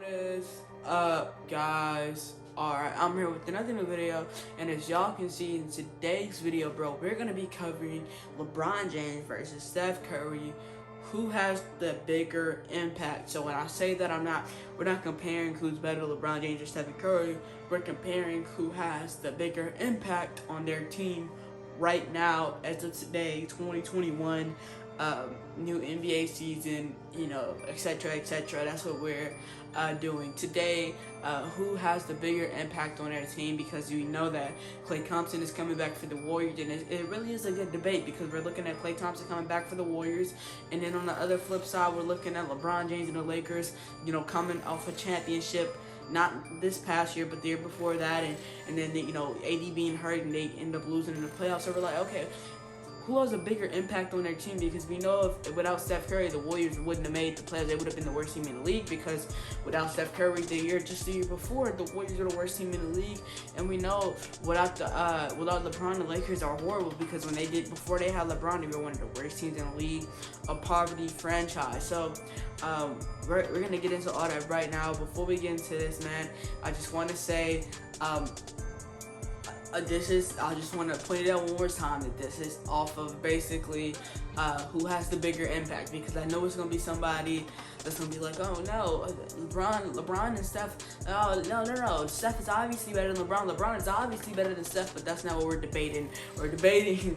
What is up, guys? Alright, I'm here with another new video, and as y'all can see in today's video, bro, we're gonna be covering LeBron James versus Steph Curry. Who has the bigger impact? So when I say that, we're not comparing who's better, LeBron James or Stephen Curry. We're comparing who has the bigger impact on their team right now as of today, 2021. New NBA season, etc., etc. That's what we're doing today. Who has the bigger impact on their team? Because we know that Klay Thompson is coming back for the Warriors, and it really is a good debate because we're looking at Klay Thompson coming back for the Warriors, and then on the other flip side, we're looking at LeBron James and the Lakers, coming off a championship. Not this past year, but the year before that, and then AD being hurt and they end up losing in the playoffs. So we're like, okay, who has a bigger impact on their team? Because we know without Steph Curry, the Warriors wouldn't have made the playoffs. They would have been the worst team in the league, because without Steph Curry, the year before, the Warriors were the worst team in the league. And we know without LeBron, the Lakers are horrible, because before they had LeBron, they were one of the worst teams in the league, a poverty franchise. So we're gonna get into all that right now. Before we get into this, man, I just want to say, I just want to point it out one more time that this is off of basically who has the bigger impact, because I know it's going to be somebody that's going to be like, oh no, LeBron and Steph, oh no, Steph is obviously better than LeBron is obviously better than Steph, but that's not what we're debating. We're debating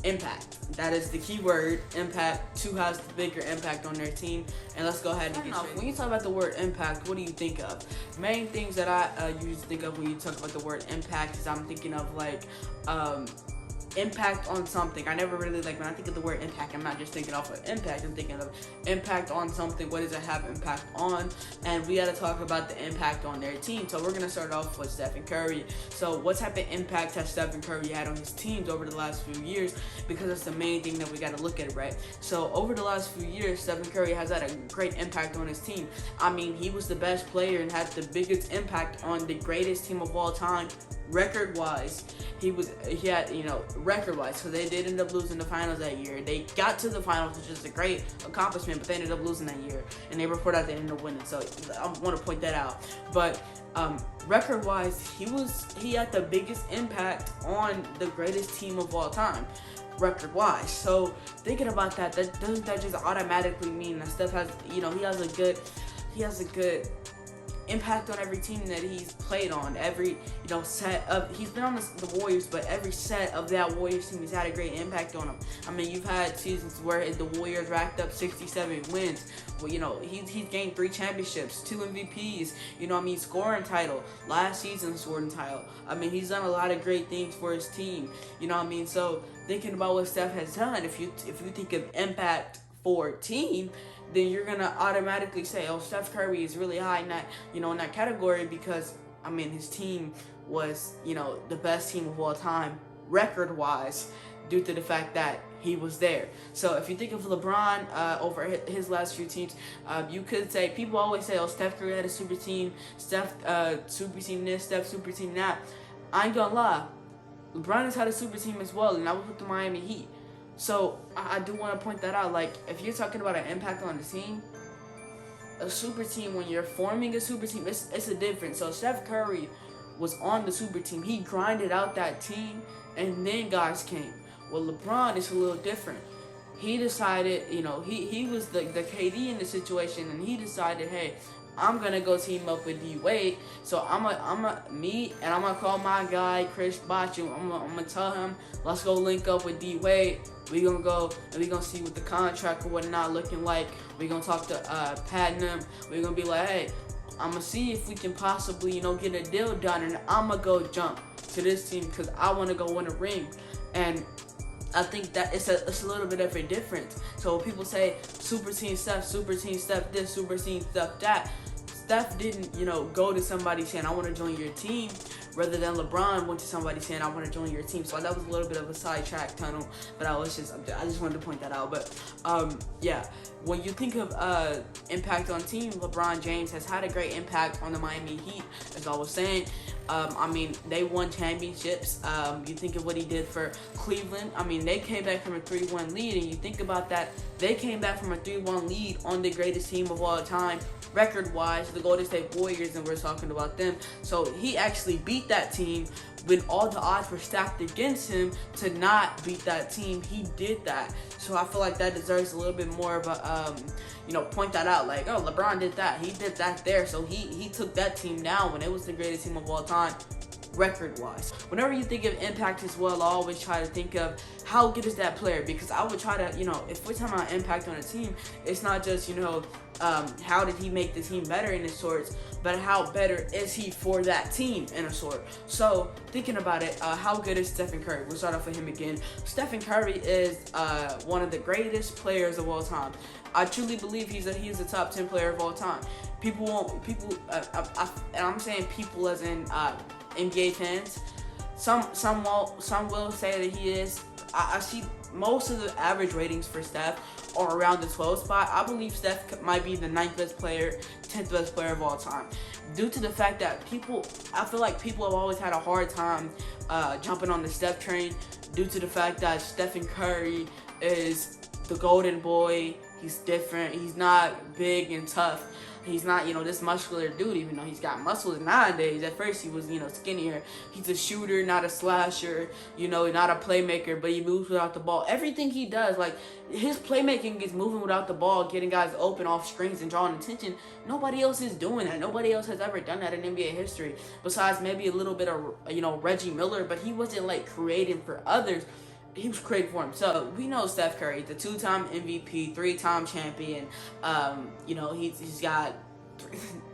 impact. That is the key word, impact. Who has the bigger impact on their team? And let's go ahead and get straight. When you talk about the word impact, what do you think of? Main things that I usually think of when you talk about the word impact is I'm thinking of like impact on something. I never really, when I think of the word impact, I'm not just thinking off of impact. I'm thinking of impact on something. What does it have impact on? And we got to talk about the impact on their team. So we're going to start off with Stephen Curry. So what type of impact has Stephen Curry had on his teams over the last few years? Because that's the main thing that we got to look at, right? So over the last few years, Stephen Curry has had a great impact on his team. I mean, he was the best player and had the biggest impact on the greatest team of all time, record-wise. He had, record-wise, so they did end up losing the finals that year. They got to the finals, which is a great accomplishment, but they ended up losing that year, and they report out they ended up winning. So I want to point that out. But record-wise, he had the biggest impact on the greatest team of all time, record-wise. So thinking about that, doesn't that just automatically mean that Steph has, he has a good impact on every team that he's played on, every set of, he's been on the Warriors, but every set of that Warriors team, he's had a great impact on him. I mean, you've had seasons where the Warriors racked up 67 wins. Well, he's gained 3 championships, 2 MVPs, scoring title, last season scoring title. I mean, he's done a lot of great things for his team, so thinking about what Steph has done, if you think of impact for a team, then you're gonna automatically say, oh, Steph Curry is really high in that, in that category, because I mean, his team was, the best team of all time, record-wise, due to the fact that he was there. So if you think of LeBron over his last few teams, you could say, people always say, oh, Steph Curry had a super team, Steph super team this, Steph super team that. I ain't gonna lie, LeBron has had a super team as well, and that was with the Miami Heat. So I do want to point that out. Like, if you're talking about an impact on the team, a super team, when you're forming a super team, it's a difference. So Steph Curry was on the super team. He grinded out that team, and then guys came. Well, LeBron is a little different. He decided, he was the KD in the situation, and he decided, hey, I'm gonna go team up with D Wade. So I'm gonna call my guy Chris Botchu. I'm gonna tell him, let's go link up with D Wade. We gonna go and we gonna see what the contract or whatnot looking like. We gonna talk to Pat and them. We gonna be like, hey, I'm gonna see if we can possibly get a deal done, and I'm gonna go jump to this team because I want to go win a ring. And I think that it's a little bit of a difference. So when people say super team Steph this, super team Steph that, Steph didn't, go to somebody saying, I want to join your team, rather than LeBron went to somebody saying, I want to join your team. So that was a little bit of a sidetrack tunnel, but I just wanted to point that out. But yeah, when you think of impact on team, LeBron James has had a great impact on the Miami Heat, as I was saying. I mean, they won championships. You think of what he did for Cleveland. I mean, they came back from a 3-1 lead, and you think about that, they came back from a 3-1 lead on the greatest team of all time, record-wise, the Golden State Warriors, and we're talking about them. So he actually beat that team when all the odds were stacked against him to not beat that team. He did that. So I feel like that deserves a little bit more of a, point that out. Like, oh, LeBron did that. He did that there. So he took that team down when it was the greatest team of all time, record-wise. Whenever you think of impact as well, I always try to think of how good is that player, because I would try to, if we're talking about impact on a team, it's not just, how did he make the team better in a sort, but how better is he for that team in a sort. So thinking about it, how good is Stephen Curry? We'll start off with him again. Stephen Curry is one of the greatest players of all time. I truly believe he's a top 10 player of all time. And I'm saying people as in NBA fans. Some will say that he is. I see most of the average ratings for Steph are around the 12th spot. I believe Steph might be the 9th best player, 10th best player of all time, due to the fact that I feel like people have always had a hard time jumping on the Steph train, due to the fact that Stephen Curry is the golden boy. He's different. He's not big and tough. He's not, this muscular dude, even though he's got muscles nowadays. At first, he was, skinnier. He's a shooter, not a slasher, not a playmaker, but he moves without the ball. Everything he does, like, his playmaking is moving without the ball, getting guys open off screens and drawing attention. Nobody else is doing that. Nobody else has ever done that in NBA history, besides maybe a little bit of, Reggie Miller, but he wasn't, like, creating for others. He was created for him. So we know Steph Curry, the 2-time MVP, 3-time champion. He's got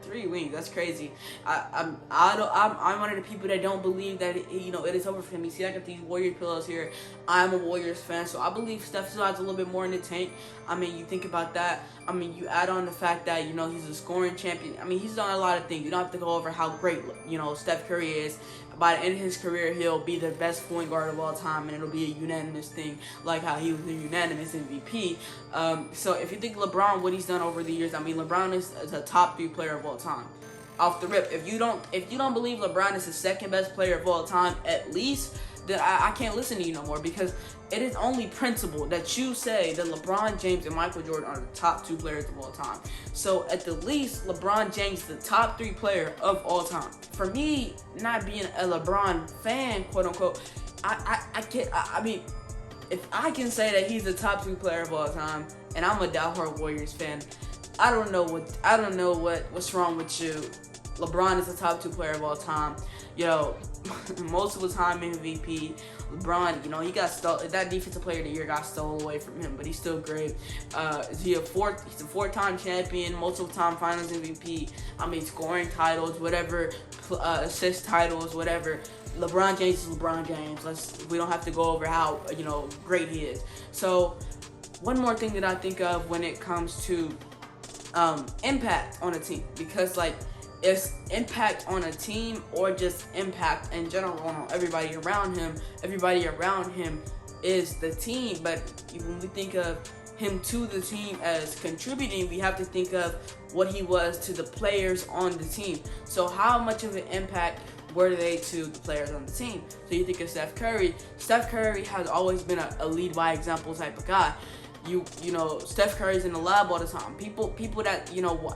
three rings. That's crazy. I'm one of the people that don't believe that it is over for him. You see, I got these Warrior pillows here. I'm a Warriors fan, so I believe Steph still has a little bit more in the tank. I mean, you think about that. I mean, you add on the fact that he's a scoring champion. I mean, he's done a lot of things. You don't have to go over how great Steph Curry is. By the end of his career, he'll be the best point guard of all time, and it'll be a unanimous thing, like how he was a unanimous MVP. So if you think LeBron, what he's done over the years, I mean, LeBron is a top 3 player of all time. Off the rip, if you don't believe LeBron is the 2nd best player of all time, at least, then I can't listen to you no more, because it is only principle that you say that LeBron James and Michael Jordan are the top 2 players of all time. So at the least, LeBron James is the top 3 player of all time. For me, not being a LeBron fan, quote unquote, I mean, if I can say that he's the top 2 player of all time, and I'm a diehard Warriors fan, I don't know what's wrong with you. LeBron is the top 2 player of all time. Most of the time MVP. LeBron, he got stolen. That defensive player of the year got stolen away from him, but he's still great. He's a 4-time champion, multiple-time Finals MVP. I mean, scoring titles, whatever, assist titles, whatever. LeBron James is LeBron James. We don't have to go over how great he is. So, one more thing that I think of when it comes to impact on a team, because it's impact on a team or just impact in general on everybody around him. Everybody around him is the team, but when we think of him to the team as contributing, we have to think of what he was to the players on the team. So how much of an impact were they to the players on the team? So you think of Steph Curry. Steph Curry has always been a lead by example type of guy. Steph Curry's in the lab all the time. People that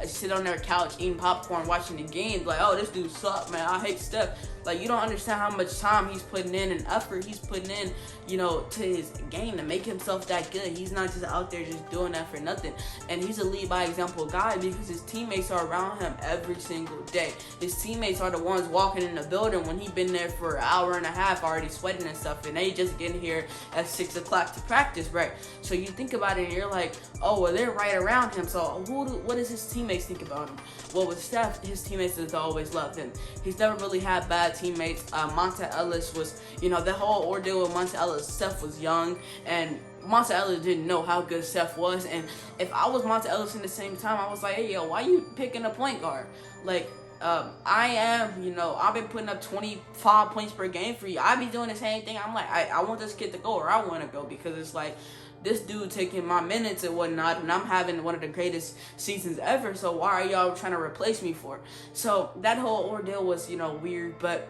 sit on their couch eating popcorn, watching the games, like, oh, this dude sucks, man. I hate Steph. Like, you don't understand how much time he's putting in and effort he's putting in, to his game to make himself that good. He's not just out there just doing that for nothing. And he's a lead by example guy because his teammates are around him every single day. His teammates are the ones walking in the building when he's been there for an hour and a half already sweating and stuff, and they just getting here at 6 o'clock to practice, right? So you think about it and you're like, oh, well, they're right around him. So what does his teammates think about him? Well, with Steph, his teammates has always loved him. He's never really had bad teammates. Monta Ellis was, that whole ordeal with Monta Ellis. Steph was young, and Monta Ellis didn't know how good Steph was. And if I was Monta Ellis in the same time, I was like, hey, yo, why you picking a point guard? Like, I am, I've been putting up 25 points per game for you. I be doing the same thing. I'm like, I want this kid to go where I want to go, because it's like, this dude taking my minutes and whatnot, and I'm having one of the greatest seasons ever. So why are y'all trying to replace me for? So that whole ordeal was, weird. But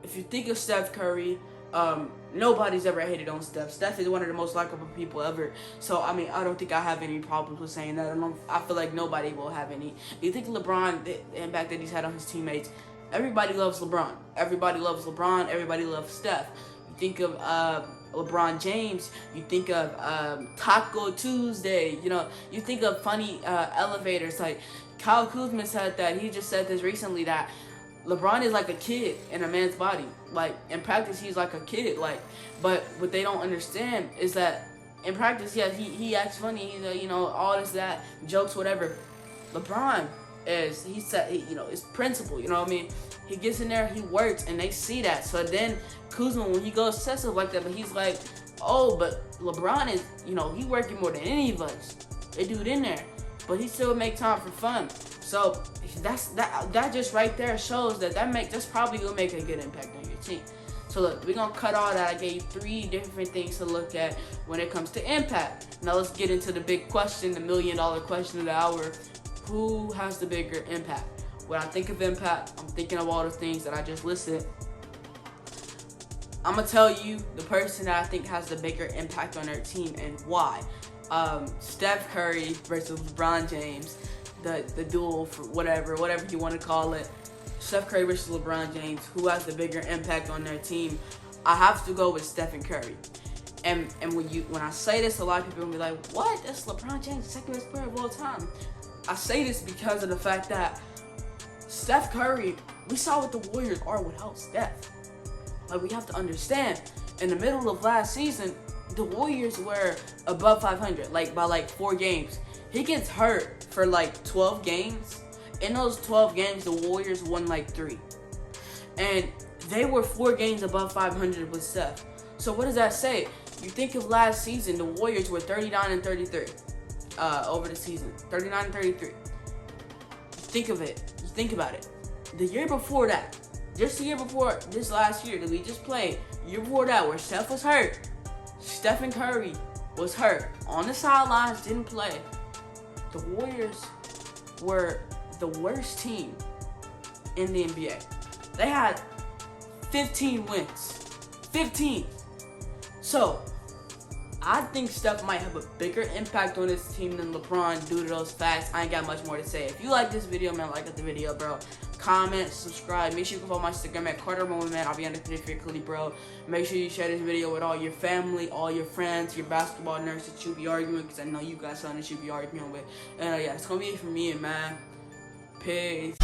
if you think of Steph Curry, nobody's ever hated on Steph. Steph is one of the most likable people ever. So, I mean, I don't think I have any problems with saying that. I feel like nobody will have any. You think LeBron, the impact that he's had on his teammates, everybody loves LeBron. Everybody loves LeBron. Everybody loves Steph. You think of LeBron James. You think of Taco Tuesday. You think of funny elevators. Like, Kyle Kuzma said that. He just said this recently that LeBron is like a kid in a man's body. Like, in practice, he's like a kid. Like, but what they don't understand is that in practice, yeah, he acts funny. He's all this, that, jokes, whatever. LeBron is, it's principle. You know what I mean? He gets in there, he works, and they see that. So then Kuzma, when he goes obsessive like that, but he's like, oh, but LeBron is, he working more than any of us. They do it in there, but he still make time for fun. So that just right there shows that's probably gonna make a good impact on your team. So look, we're gonna cut all that. I gave you 3 different things to look at when it comes to impact. Now let's get into the big question, the $1 million question of the hour. Who has the bigger impact? When I think of impact, I'm thinking of all the things that I just listed. I'm gonna tell you the person that I think has the bigger impact on their team and why. Steph Curry versus LeBron James. The duel for whatever you want to call it. Steph Curry versus LeBron James. Who has the bigger impact on their team? I have to go with Stephen Curry. And when I say this, a lot of people will be like, "What? That's LeBron James, the second best player of all time." I say this because of the fact that Steph Curry, we saw what the Warriors are without Steph. Like, we have to understand, in the middle of last season, the Warriors were above 500, by 4 games. He gets hurt for 12 games. In those 12 games, the Warriors won 3. And they were 4 games above 500 with Steph. So what does that say? You think of last season, the Warriors were 39-33 over the season. 39-33. Think of it. You think about it. The year before that, just the year before this last year that we just played, year before that, where Steph was hurt, Stephen Curry was hurt on the sidelines, didn't play. The Warriors were the worst team in the NBA. They had 15 wins. 15. So, I think Steph might have a bigger impact on this team than LeBron due to those facts. I ain't got much more to say. If you like this video, man, like the video, bro. Comment, subscribe. Make sure you follow my Instagram at CarterMomentMan. I'll be on the video quickly, bro. Make sure you share this video with all your family, all your friends, your basketball nerds that you be arguing, because I know you guys something that you be arguing with. And yeah, it's gonna be it from me, man. Peace.